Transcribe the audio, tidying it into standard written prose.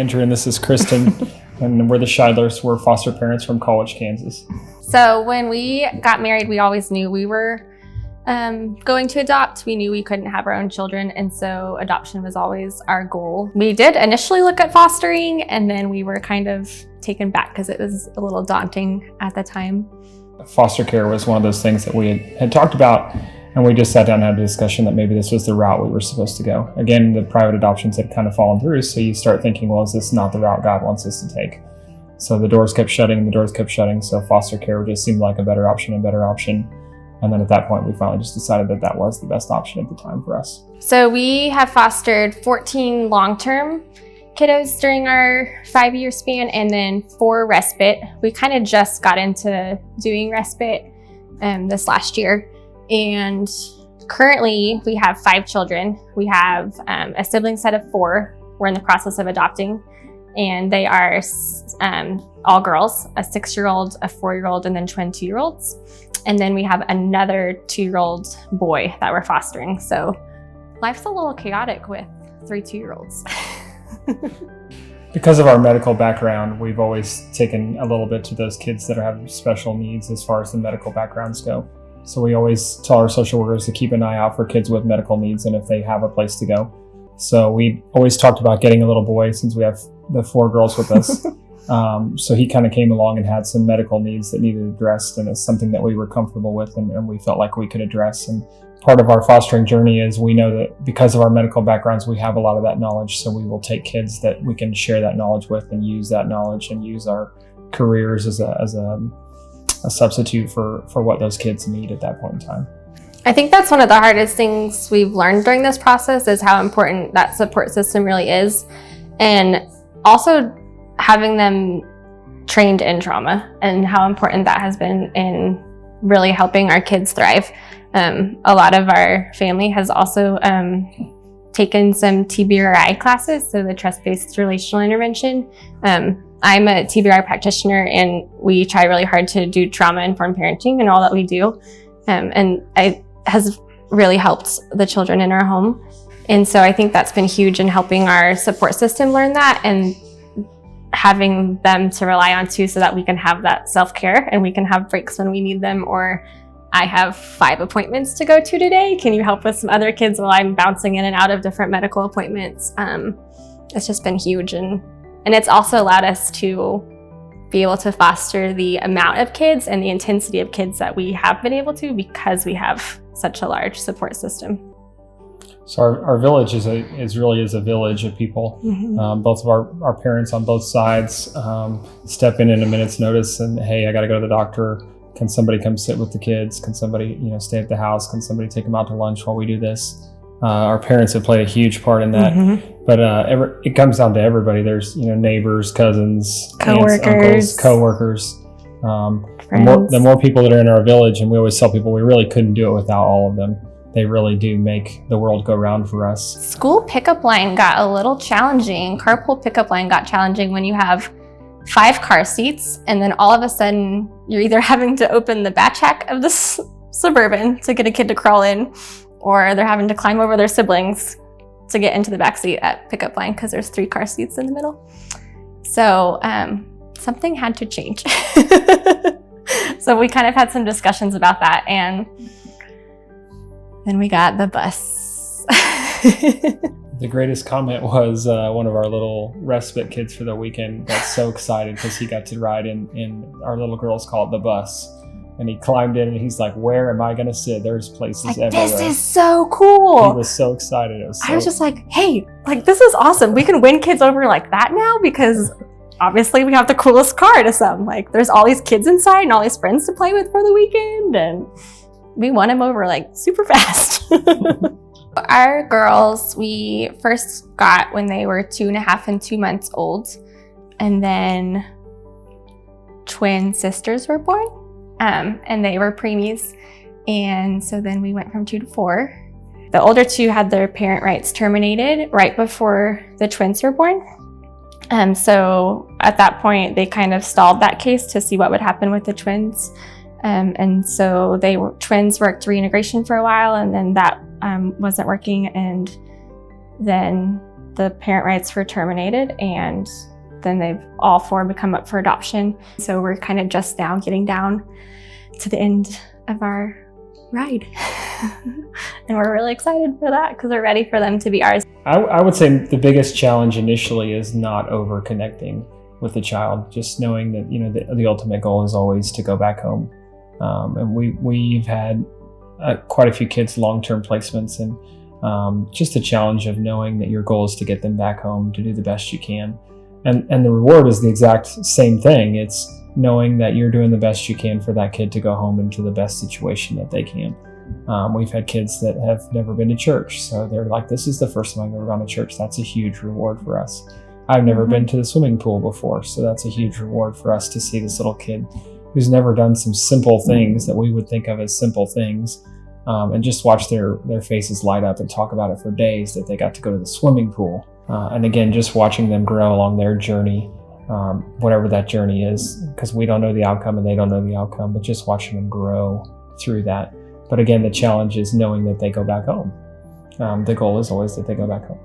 Andrew, and this is Kristen, and we're the Shidelers. We're foster parents from Colwich, Kansas. So when we got married, we always knew we were going to adopt. We knew we couldn't have our own children, and so adoption was always our goal. We did initially look at fostering, and then we were kind of taken back because it was a little daunting at the time. Foster care was one of those things that we had talked about, and we just sat down and had a discussion that maybe this was the route we were supposed to go. Again, the private adoptions had kind of fallen through, so you start thinking, well, is this not the route God wants us to take? So the doors kept shutting, so foster care just seemed like a better option. And then at that point, we finally just decided that that was the best option at the time for us. So we have fostered 14 long-term kiddos during our 5-year span, and then 4 respite. We kind of just got into doing respite this last year. And currently we have 5 children. We have a sibling set of 4 we're in the process of adopting, and they are all girls, a 6-year-old, a 4-year-old, and then twin 2-year-olds. And then we have another 2-year-old boy that we're fostering. So life's a little chaotic with 3 2-year-olds. Because of our medical background, we've always taken a little bit to those kids that have special needs as far as the medical backgrounds go. So we always tell our social workers to keep an eye out for kids with medical needs and if they have a place to go. So we always talked about getting a little boy since we have the 4 girls with us. So he kind of came along and had some medical needs that needed addressed, and it's something that we were comfortable with and we felt like we could address. And part of our fostering journey is we know that because of our medical backgrounds, we have a lot of that knowledge. So we will take kids that we can share that knowledge with and use that knowledge and use our careers as a substitute for what those kids need at that point in time. I think that's one of the hardest things we've learned during this process is how important that support system really is. And also having them trained in trauma and how important that has been in really helping our kids thrive. A lot of our family has also taken some TBRI classes, so the trust-based relational intervention. I'm a TBRI practitioner, and we try really hard to do trauma-informed parenting in all that we do. And it has really helped the children in our home. And so I think that's been huge in helping our support system learn that and having them to rely on too, so that we can have that self-care and we can have breaks when we need them. Or I have 5 appointments to go to today. Can you help with some other kids while I'm bouncing in and out of different medical appointments? It's just been huge. And it's also allowed us to be able to foster the amount of kids and the intensity of kids that we have been able to because we have such a large support system. So our village is really a village of people. Mm-hmm. Both of our parents on both sides step in a minute's notice and, hey, I got to go to the doctor. Can somebody come sit with the kids? Can somebody stay at the house? Can somebody take them out to lunch while we do this? Our parents have played a huge part in that. Mm-hmm. But it comes down to everybody. There's neighbors, cousins, aunts, uncles, co-workers. The more people that are in our village, and we always tell people we really couldn't do it without all of them. They really do make the world go round for us. School pickup line got a little challenging. Carpool pickup line got challenging when you have 5 car seats, and then all of a sudden you're either having to open the batch hack of the Suburban to get a kid to crawl in, or they're having to climb over their siblings to get into the back seat at pickup line because there's 3 car seats in the middle. So something had to change. So we kind of had some discussions about that, and then we got the bus. The greatest comment was one of our little respite kids for the weekend got so excited because he got to ride in our little girls call it the bus. And he climbed in and he's like, where am I going to sit? There's places everywhere. This is so cool. He was so excited. I was just like, hey, this is awesome. We can win kids over like that now because obviously we have the coolest car to some. There's all these kids inside and all these friends to play with for the weekend. And we won him over super fast. Our girls, we first got when they were 2.5 and 2 months old. And then twin sisters were born. And they were preemies. And so then we went from 2 to 4. The older 2 had their parent rights terminated right before the twins were born. So at that point, they kind of stalled that case to see what would happen with the twins. And so twins worked reintegration for a while, and then that wasn't working. And then the parent rights were terminated, and then they've all 4 become up for adoption. So we're kind of just now getting down to the end of our ride. And we're really excited for that because we're ready for them to be ours. I would say the biggest challenge initially is not over connecting with the child, just knowing that, you know, the ultimate goal is always to go back home. And we've had quite a few kids long-term placements, and just the challenge of knowing that your goal is to get them back home, to do the best you can. And the reward is the exact same thing. It's knowing that you're doing the best you can for that kid to go home into the best situation that they can. We've had kids that have never been to church, so they're like, this is the first time I've ever gone to church. That's a huge reward for us. I've never been to the swimming pool before, so that's a huge reward for us to see this little kid who's never done some simple things that we would think of as simple things, and just watch their faces light up and talk about it for days that they got to go to the swimming pool. And again, just watching them grow along their journey, whatever that journey is, because we don't know the outcome and they don't know the outcome, but just watching them grow through that. But again, the challenge is knowing that they go back home. The goal is always that they go back home.